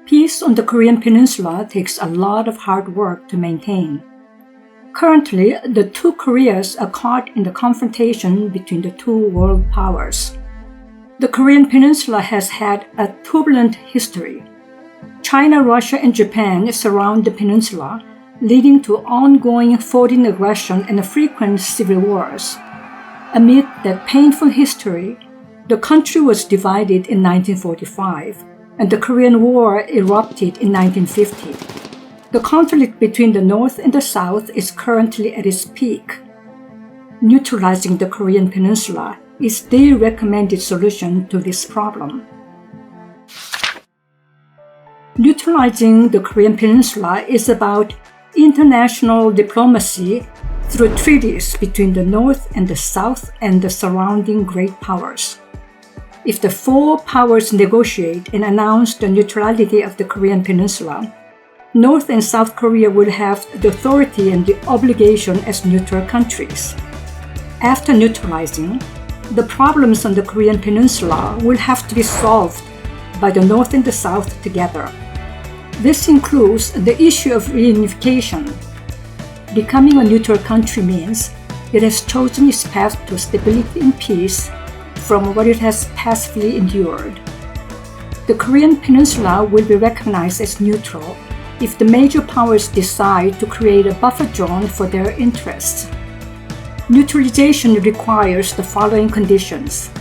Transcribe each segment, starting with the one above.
Peace on the Korean Peninsula takes a lot of hard work to maintain. Currently, the two Koreas are caught in the confrontation between the two world powers. The Korean Peninsula has had a turbulent history. China, Russia, and Japan surround the peninsula, leading to ongoing foreign aggression and frequent civil wars. Amid that painful history, the country was divided in 1945, and the Korean War erupted in 1950. The conflict between the North and the South is currently at its peak. Neutralizing the Korean Peninsula is the recommended solution to this problem. Neutralizing the Korean Peninsula is about international diplomacy through treaties between the North and the South and the surrounding great powers. If the four powers negotiate and announce the neutrality of the Korean Peninsula, North and South Korea will have the authority and the obligation as neutral countries. After neutralizing, the problems on the Korean Peninsula will have to be solved by the North and the South together. This includes the issue of reunification. Becoming a neutral country means it has chosen its path to stability and peace from what it has passively endured. The Korean Peninsula will be recognized as neutral if the major powers decide to create a buffer zone for their interests. Neutralization requires the following conditions.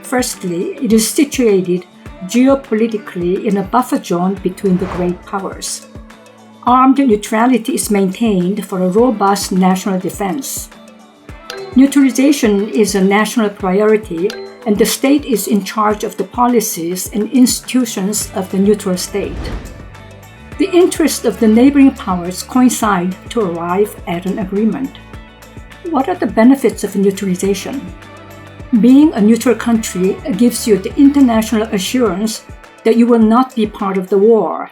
Firstly, it is situated geopolitically in a buffer zone between the great powers. Armed neutrality is maintained for a robust national defense. Neutralization is a national priority, and the state is in charge of the policies and institutions of the neutral state. The interests of the neighboring powers coincide to arrive at an agreement. What are the benefits of neutralization? Being a neutral country gives you the international assurance that you will not be part of the war.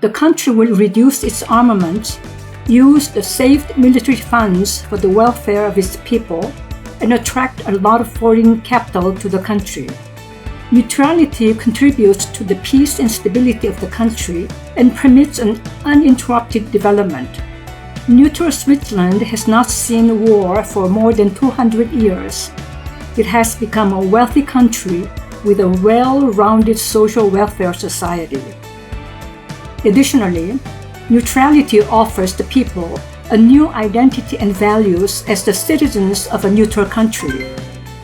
The country will reduce its armaments, use the saved military funds for the welfare of its people, and attract a lot of foreign capital to the country. Neutrality contributes to the peace and stability of the country and permits an uninterrupted development. Neutral Switzerland has not seen war for more than 200 years. It has become a wealthy country with a well-rounded social welfare society. Additionally, neutrality offers the people a new identity and values as the citizens of a neutral country.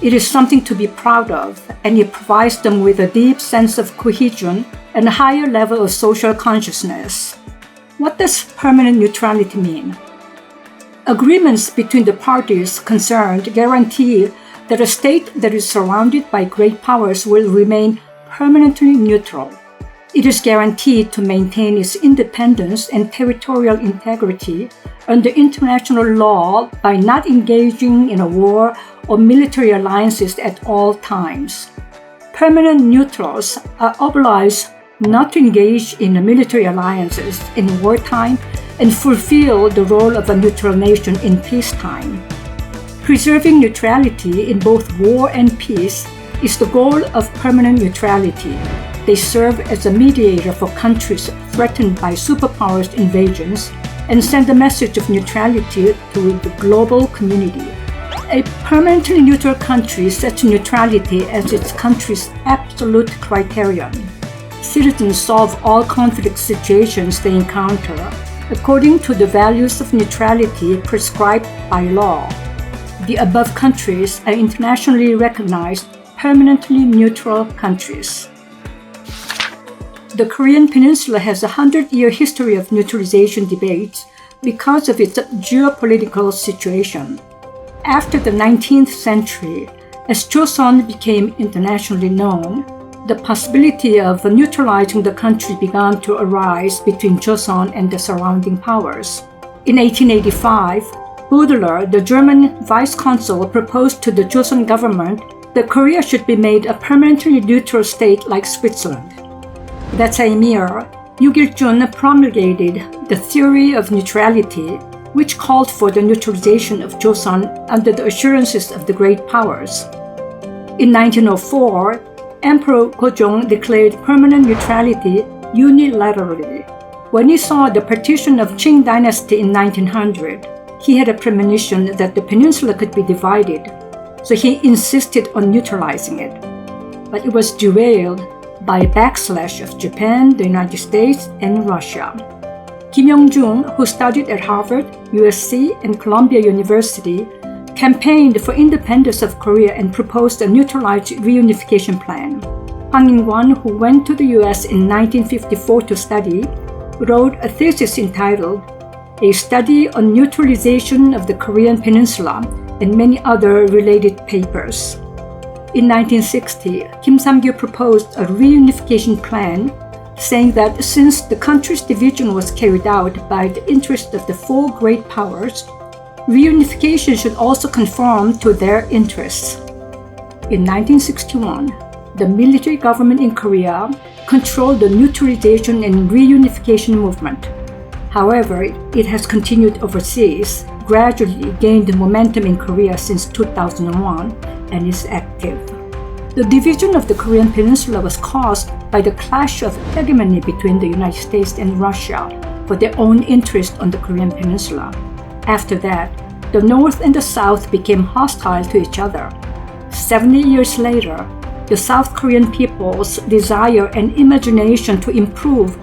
It is something to be proud of, and it provides them with a deep sense of cohesion and a higher level of social consciousness. What does permanent neutrality mean? Agreements between the parties concerned guarantee that a state that is surrounded by great powers will remain permanently neutral. It is guaranteed to maintain its independence and territorial integrity under international law by not engaging in a war or military alliances at all times. Permanent neutrals are obliged not to engage in military alliances in wartime and fulfill the role of a neutral nation in peacetime. Preserving neutrality in both war and peace is the goal of permanent neutrality. They serve as a mediator for countries threatened by superpowers invasions and send a message of neutrality to the global community. A permanently neutral country sets neutrality as its country's absolute criterion. Citizens solve all conflict situations they encounter according to the values of neutrality prescribed by law. The above countries are internationally recognized permanently neutral countries. The Korean Peninsula has a 100-year history of neutralization debates because of its geopolitical situation. After the 19th century, as Joseon became internationally known, the possibility of neutralizing the country began to arise between Joseon and the surrounding powers. In 1885, Baudelaire, the German vice consul, proposed to the Joseon government that Korea should be made a permanently neutral state like Switzerland. That same year, Yu Il-jun promulgated the theory of neutrality, which called for the neutralization of Joseon under the assurances of the great powers. In 1904, Emperor Gojong declared permanent neutrality unilaterally. When he saw the partition of Qing dynasty in 1900, he had a premonition that the peninsula could be divided, so he insisted on neutralizing it. But it was derailed by a backlash of Japan, the United States, and Russia. Kim Yong-jung, who studied at Harvard, USC, and Columbia University, campaigned for independence of Korea and proposed a neutralized reunification plan. Hwang In-kwon, who went to the US in 1954 to study, wrote a thesis entitled A Study on Neutralization of the Korean Peninsula and many other related papers. In 1960, Kim Sam-gyu proposed a reunification plan, saying that since the country's division was carried out by the interest of the four great powers, reunification should also conform to their interests. In 1961, the military government in Korea controlled the neutralization and reunification movement. However, it has continued overseas, gradually gained momentum in Korea since 2001, and is active. The division of the Korean Peninsula was caused by the clash of hegemony between the United States and Russia for their own interest on the Korean Peninsula. After that, the North and the South became hostile to each other. 70 years later, the South Korean people's desire and imagination to improve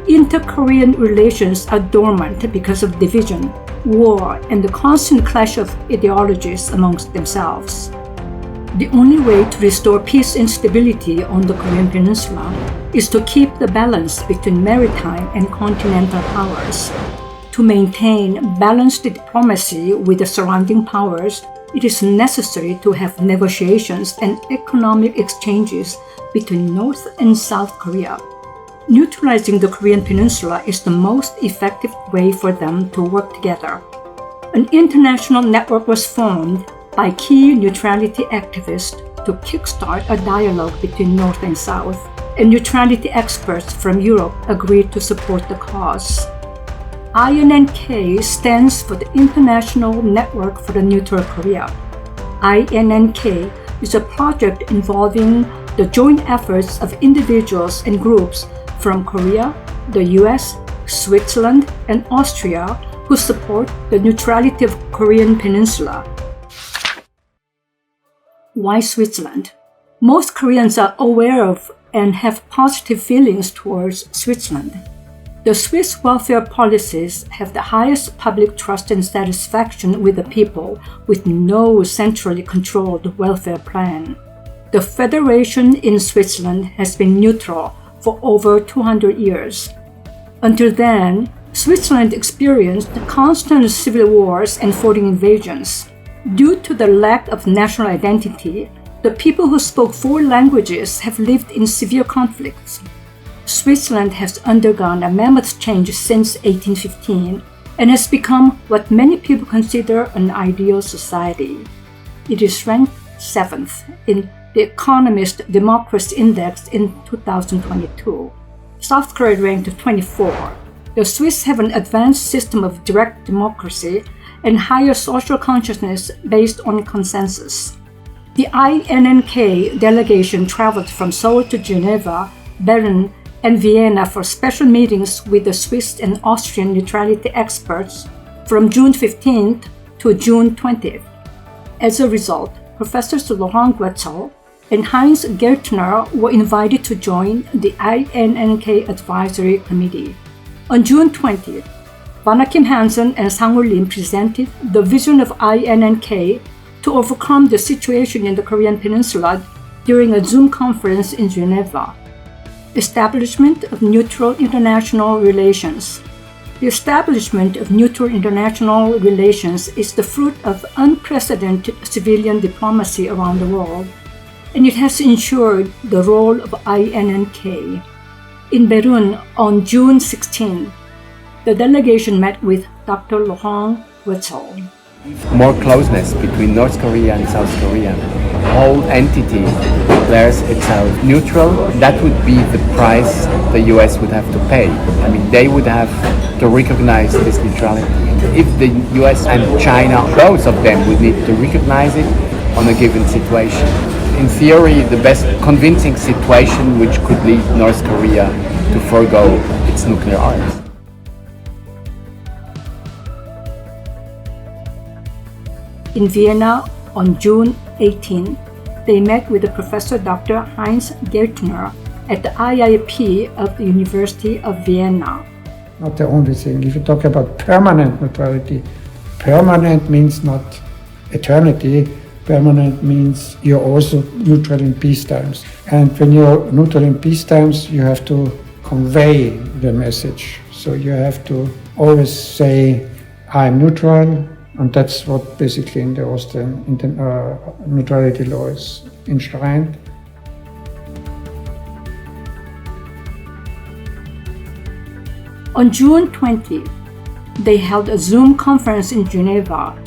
inter-Korean relations are dormant because of division, war, and the constant clash of ideologies amongst themselves. The only way to restore peace and stability on the Korean Peninsula is to keep the balance between maritime and continental powers. To maintain balanced diplomacy with the surrounding powers, it is necessary to have negotiations and economic exchanges between North and South Korea. Neutralizing the Korean Peninsula is the most effective way for them to work together. An international network was formed by key neutrality activists to kickstart a dialogue between North and South, and neutrality experts from Europe agreed to support the cause. INNK stands for the International Network for the Neutral Korea. INNK is a project involving the joint efforts of individuals and groups from Korea, the US, Switzerland, and Austria who support the neutrality of Korean Peninsula. Why Switzerland? Most Koreans are aware of and have positive feelings towards Switzerland. The Swiss welfare policies have the highest public trust and satisfaction with the people, with no centrally controlled welfare plan. The federation in Switzerland has been neutral for over 200 years. Until then, Switzerland experienced constant civil wars and foreign invasions. Due to the lack of national identity, the people who spoke four languages have lived in severe conflicts. Switzerland has undergone a mammoth change since 1815 and has become what many people consider an ideal society. It is ranked 7th in the Economist Democracy Index in 2022. South Korea ranked 24. The Swiss have an advanced system of direct democracy and higher social consciousness based on consensus. The INNK delegation traveled from Seoul to Geneva, Berlin, and Vienna for special meetings with the Swiss and Austrian neutrality experts from June 15th to June 20th. As a result, Professors Laurent Guetzel and Heinz Gertner were invited to join the INNK Advisory Committee. On June 20th, Vanna Kim Hansen and Sang-woo Lim presented the vision of INNK to overcome the situation in the Korean Peninsula during a Zoom conference in Geneva. Establishment of Neutral International Relations. The establishment of neutral international relations is the fruit of unprecedented civilian diplomacy around the world, and it has ensured the role of INNK. In Berlin on June 16, the delegation met with Dr. Laurent Guetzel. More closeness between North Korea and South Korea. The whole entity declares itself neutral. That would be the price the US would have to pay. I mean, they would have to recognize this neutrality. If the US and China, both of them, would need to recognize it on a given situation. In theory, the best convincing situation which could lead North Korea to forgo its nuclear arms. In Vienna on June 18, they met with Professor Dr. Heinz Gertner at the IIP of the University of Vienna. Not the only thing. If you talk about permanent neutrality, permanent means not eternity. Permanent means you're also neutral in peace times. And when you're neutral in peace times, you have to convey the message. So you have to always say, I'm neutral, and that's what basically in the Austrian neutrality law is enshrined. On June 20, they held a Zoom conference in Geneva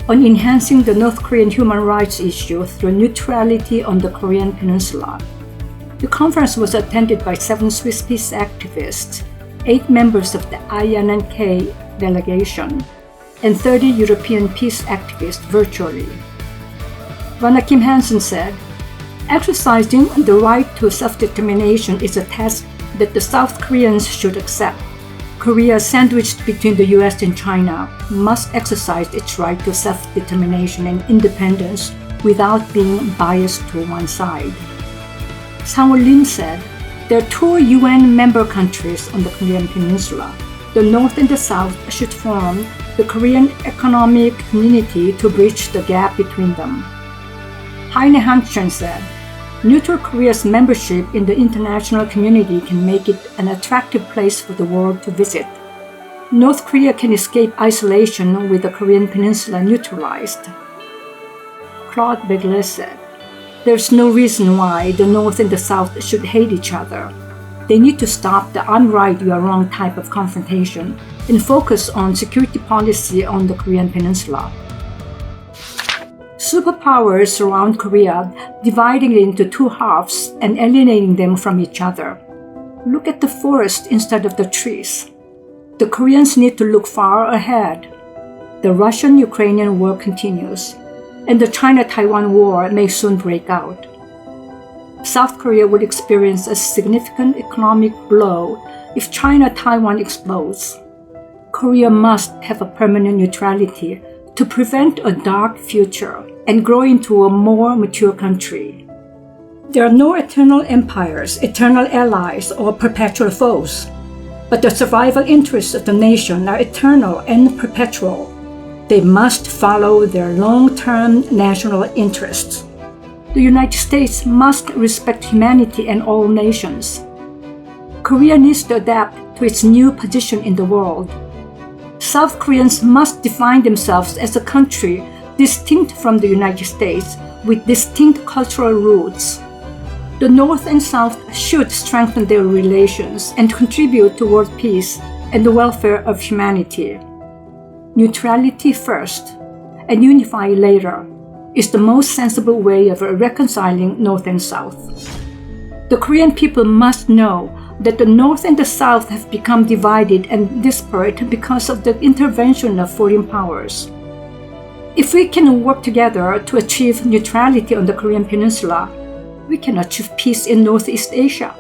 on enhancing the North Korean human rights issue through neutrality on the Korean Peninsula. The conference was attended by 7 Swiss peace activists, 8 members of the INNK delegation, and 30 European peace activists virtually. Vanna Kim Hansen said, "Exercising the right to self-determination is a task that the South Koreans should accept. Korea, sandwiched between the US and China, must exercise its right to self-determination and independence without being biased to one side." Sang-woo Lim said, "There are 2 UN member countries on the Korean Peninsula. The North and the South should form the Korean Economic Community to bridge the gap between them." Heine Hanchen said, "Neutral Korea's membership in the international community can make it an attractive place for the world to visit. North Korea can escape isolation with the Korean Peninsula neutralized." Claude Begley said, "There's no reason why the North and the South should hate each other. They need to stop the I'm right, you are wrong type of confrontation and focus on security policy on the Korean Peninsula." Superpowers surround Korea, dividing it into 2 halves and alienating them from each other. Look at the forest instead of the trees. The Koreans need to look far ahead. The Russian-Ukrainian war continues, and the China-Taiwan war may soon break out. South Korea would experience a significant economic blow if China-Taiwan explodes. Korea must have a permanent neutrality to prevent a dark future and grow into a more mature country. There are no eternal empires, eternal allies, or perpetual foes. But the survival interests of the nation are eternal and perpetual. They must follow their long-term national interests. The United States must respect humanity and all nations. Korea needs to adapt to its new position in the world. South Koreans must define themselves as a country distinct from the United States with distinct cultural roots. The North and South should strengthen their relations and contribute toward peace and the welfare of humanity. Neutrality first and unify later is the most sensible way of reconciling North and South. The Korean people must know that the North and the South have become divided and disparate because of the intervention of foreign powers. If we can work together to achieve neutrality on the Korean Peninsula, we can achieve peace in Northeast Asia.